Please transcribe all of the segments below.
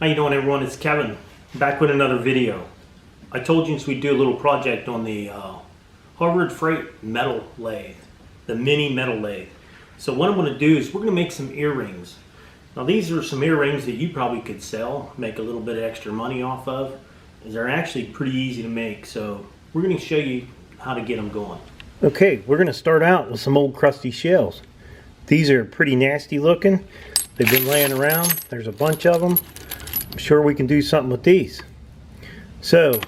How you doing, everyone? It's Kevin, back with another video. I told you we'd do a little project on the Harvard Freight metal lathe, the mini metal lathe. So what I'm going to do is we're going to make some earrings. Now these are some earrings that you probably could sell, make a little bit of extra money off of. They're actually pretty easy to make, so we're going to show you how to get them going. Okay, we're going to start out with some old crusty shells. These are pretty nasty looking. They've been laying around. There's a bunch of them. I'm sure we can do something with these. So,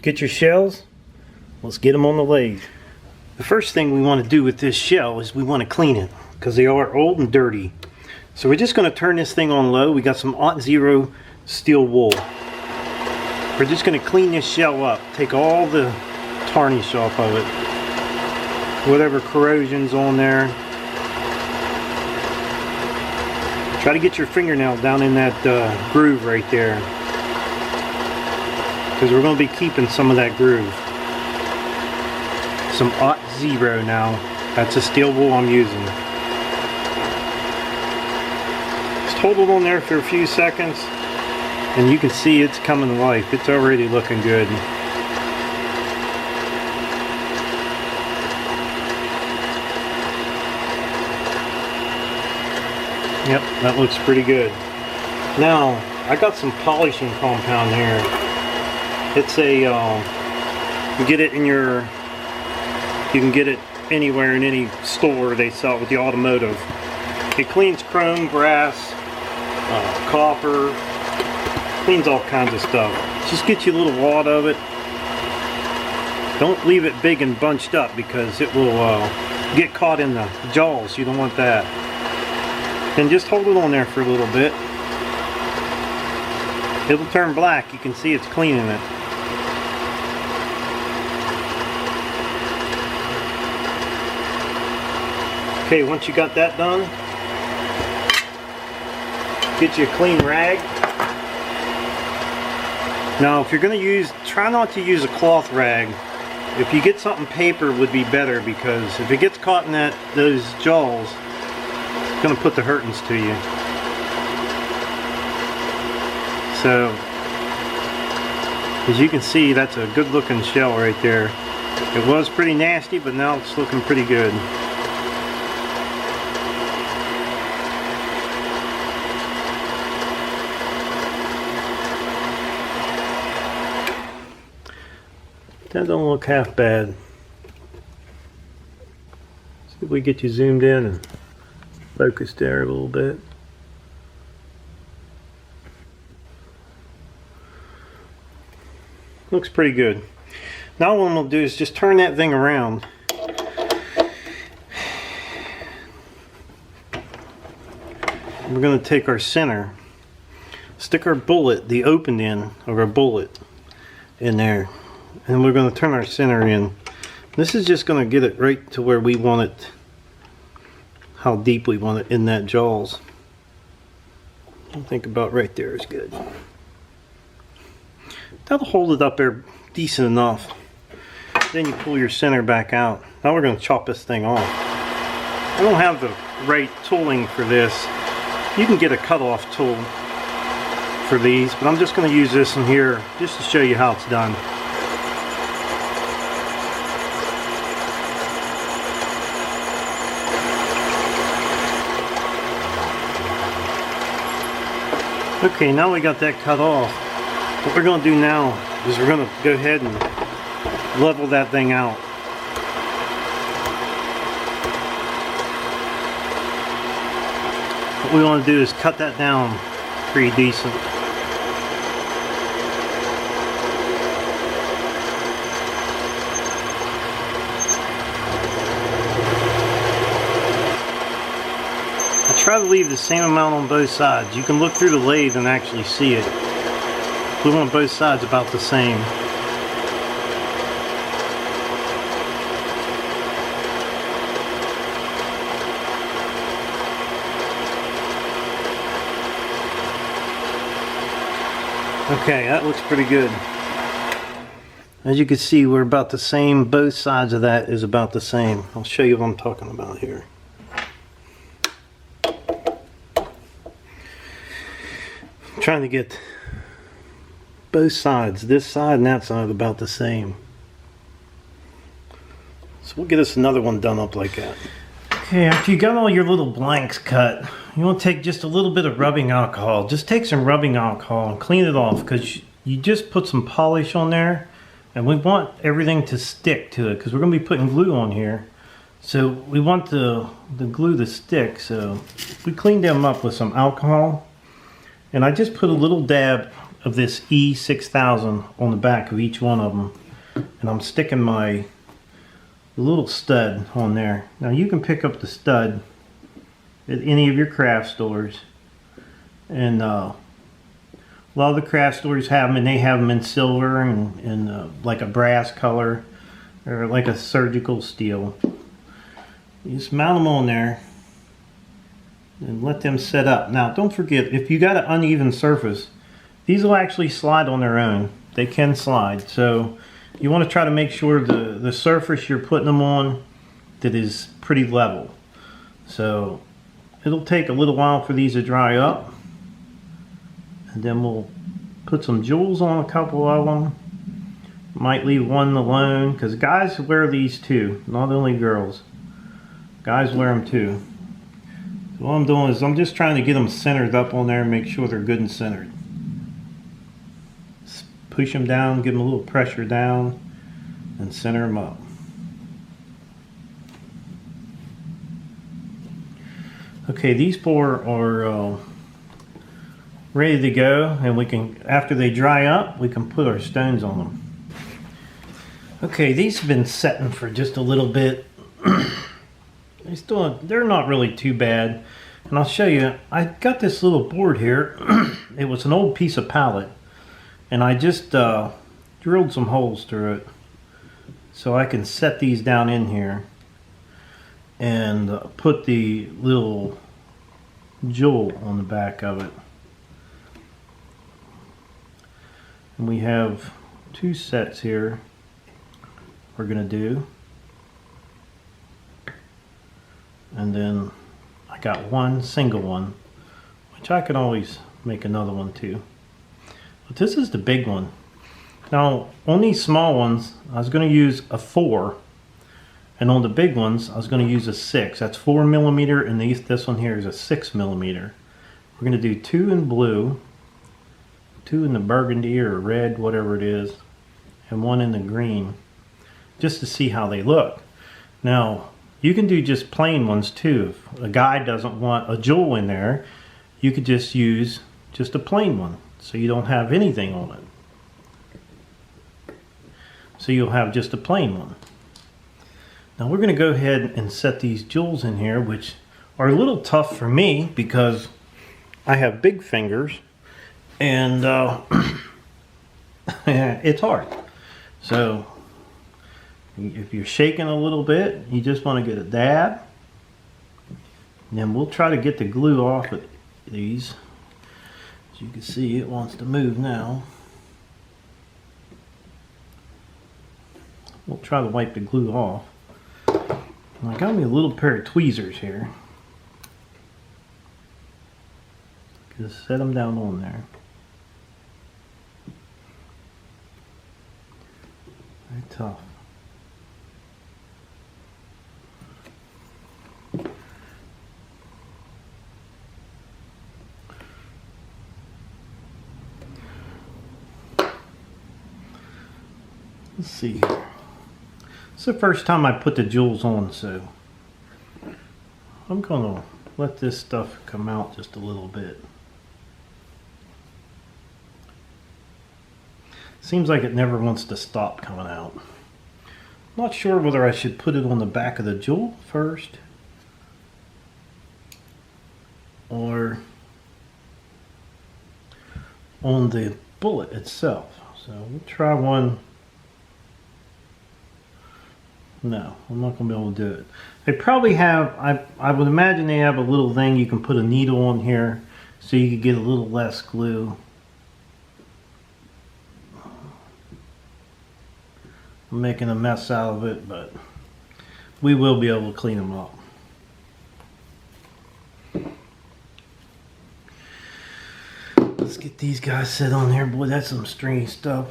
get your shells. Let's get them on the lathe. The first thing we want to do with this shell is we want to clean it because they are old and dirty. So we're just going to turn this thing on low. We got some .0 steel wool. We're just going to clean this shell up. Take all the tarnish off of it. Whatever corrosion's on there. Try to get your fingernail down in that groove right there, because we're going to be keeping some of that groove. Some .0 now. That's a steel wool I'm using. Just hold it on there for a few seconds and you can see it's coming to life. It's already looking good. Yep, that looks pretty good. Now, I got some polishing compound here. It's a, you get it in your, you can get it anywhere in any store. They sell it with the automotive. It cleans chrome, brass, copper, cleans all kinds of stuff. Just get you a little wad of it. Don't leave it big and bunched up because it will get caught in the jaws. You don't want that. And just hold it on there for a little bit. It'll turn black. You can see it's cleaning it. Okay, once you got that done, get you a clean rag. Now if you're going to use, try not to use a cloth rag. If you get something paper would be better, because if it gets caught in those jaws, it's going to put the hurtings to you. So, as you can see, that's a good looking shell right there. It was pretty nasty, but now it's looking pretty good. That don't look half bad. See if we get you zoomed in and focused there a little bit. Looks pretty good. Now what I'm going to do is just turn that thing around. We're going to take our center, stick our bullet, the opened end of our bullet in there, and we're going to turn our center in. This is just going to get it right to where we want it, how deep we want it in that jaws. I think about right there is good. That'll hold it up there decent enough. Then you pull your center back out. Now we're going to chop this thing off. I don't have the right tooling for this. You can get a cut-off tool for these, but I'm just going to use this one here just to show you how it's done. Okay, now we got that cut off. What we're going to do now is we're going to go ahead and level that thing out. What we want to do is cut that down pretty decent. Try to leave the same amount on both sides. You can look through the lathe and actually see it. We want both sides about the same. Okay, that looks pretty good. As you can see, we're about the same. Both sides of that is about the same. I'll show you what I'm talking about here. I'm trying to get both sides, this side and that side, about the same. So we'll get us another one done up like that. Okay, after you got all your little blanks cut, you want to take just a little bit of rubbing alcohol. Just take some rubbing alcohol and clean it off, because you just put some polish on there, and we want everything to stick to it because we're going to be putting glue on here. So we want the glue to stick. So we cleaned them up with some alcohol, and I just put a little dab of this E6000 on the back of each one of them, and I'm sticking my little stud on there. Now you can pick up the stud at any of your craft stores, and a lot of the craft stores have them, and they have them in silver and like a brass color or like a surgical steel. You just mount them on there and let them set up. Now don't forget, if you got an uneven surface, these will actually slide on their own. They can slide, so you want to try to make sure the surface you're putting them on that is pretty level. So it'll take a little while for these to dry up, and then we'll put some jewels on a couple of them. Might leave one alone, because guys wear these too, not only girls. Guys wear them too. So what I'm doing is I'm just trying to get them centered up on there and make sure they're good and centered. Just push them down, give them a little pressure down, and center them up. Okay, these four are ready to go, and we can, after they dry up, we can put our stones on them. Okay, these have been setting for just a little bit. They're not really too bad, and I'll show you. I got this little board here. It was an old piece of pallet, and I just drilled some holes through it so I can set these down in here and put the little jewel on the back of it. And we have two sets here we're gonna do, and then I got one single one, which I can always make another one too, but this is the big one. Now on these small ones I was going to use a 4, and on the big ones I was going to use a 6. That's 4mm, and this one here is a 6mm. We're going to do 2 in blue, 2 in the burgundy or red, whatever it is, and 1 in the green, just to see how they look. Now you can do just plain ones too. If a guy doesn't want a jewel in there, you could just use just a plain one, so you don't have anything on it. So you'll have just a plain one. Now we're going to go ahead and set these jewels in here, which are a little tough for me because I have big fingers, and it's hard. So if you're shaking a little bit, you just want to get a dab, and then we'll try to get the glue off of these. As you can see, it wants to move now. We'll try to wipe the glue off. And I got me a little pair of tweezers here. Just set them down on there. Very tough. Let's see here. It's the first time I put the jewels on, so I'm gonna let this stuff come out just a little bit. Seems like it never wants to stop coming out. Not sure whether I should put it on the back of the jewel first or on the bullet itself. So we'll try one. No, I'm not going to be able to do it. They probably have, I would imagine they have a little thing you can put a needle on here so you could get a little less glue. I'm making a mess out of it, but we will be able to clean them up. Let's Get these guys set on there. Boy, that's some stringy stuff.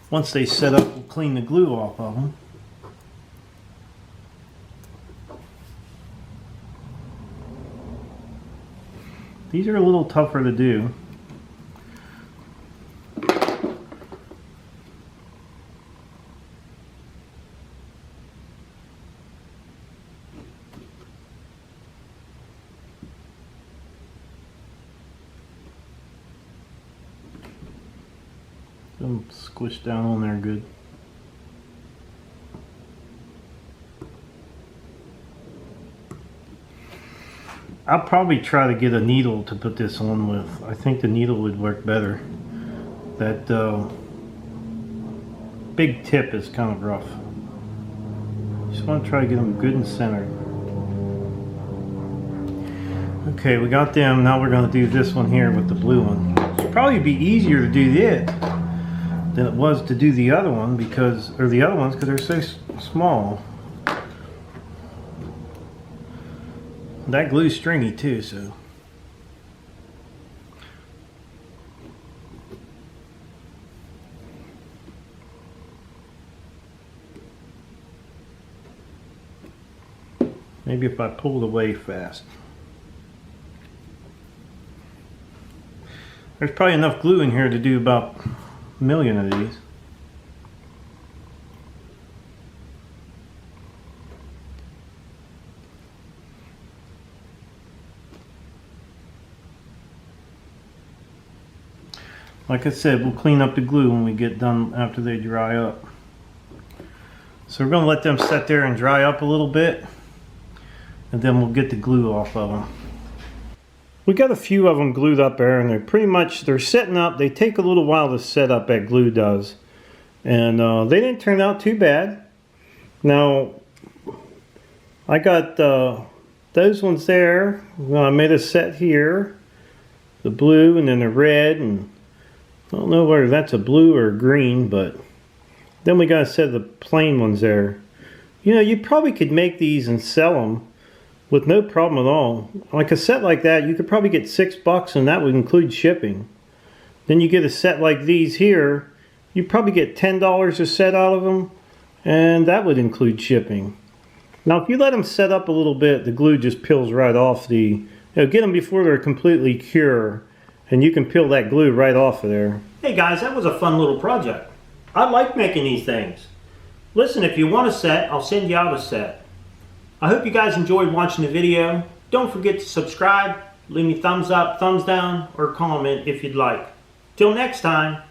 Once they set up, we'll clean the glue off of them. These are a little tougher to do. Them squish down on there good. I'll probably try to get a needle to put this on with. I think the needle would work better. That big tip is kind of rough. Just want to try to get them good and centered. Okay, we got them. Now we're going to do this one here with the blue one. It'd probably be easier to do it than it was to do the other one because, or the other ones, because they're so small. That glue's stringy too, so. Maybe if I pulled away fast. There's probably enough glue in here to do about a million of these. Like I said, we'll clean up the glue when we get done after they dry up. So we're going to let them sit there and dry up a little bit, and then we'll get the glue off of them. We got a few of them glued up there, and they're setting up. They take a little while to set up, that glue does. And they didn't turn out too bad. Now, I got those ones there. I made a set here. The blue and then the red, and I don't know whether that's a blue or a green, but then we got a set of the plain ones there. You know, you probably could make these and sell them with no problem at all. Like a set like that, you could probably get $6 and that would include shipping. Then you get a set like these here, you probably get $10 a set out of them, and that would include shipping. Now if you let them set up a little bit, the glue just peels right off the, get them before they're completely cure, and you can peel that glue right off of there. Hey guys, that was a fun little project. I like making these things. Listen, if you want a set, I'll send you out a set. I hope you guys enjoyed watching the video. Don't forget to subscribe, leave me thumbs up, thumbs down, or comment if you'd like. Till next time.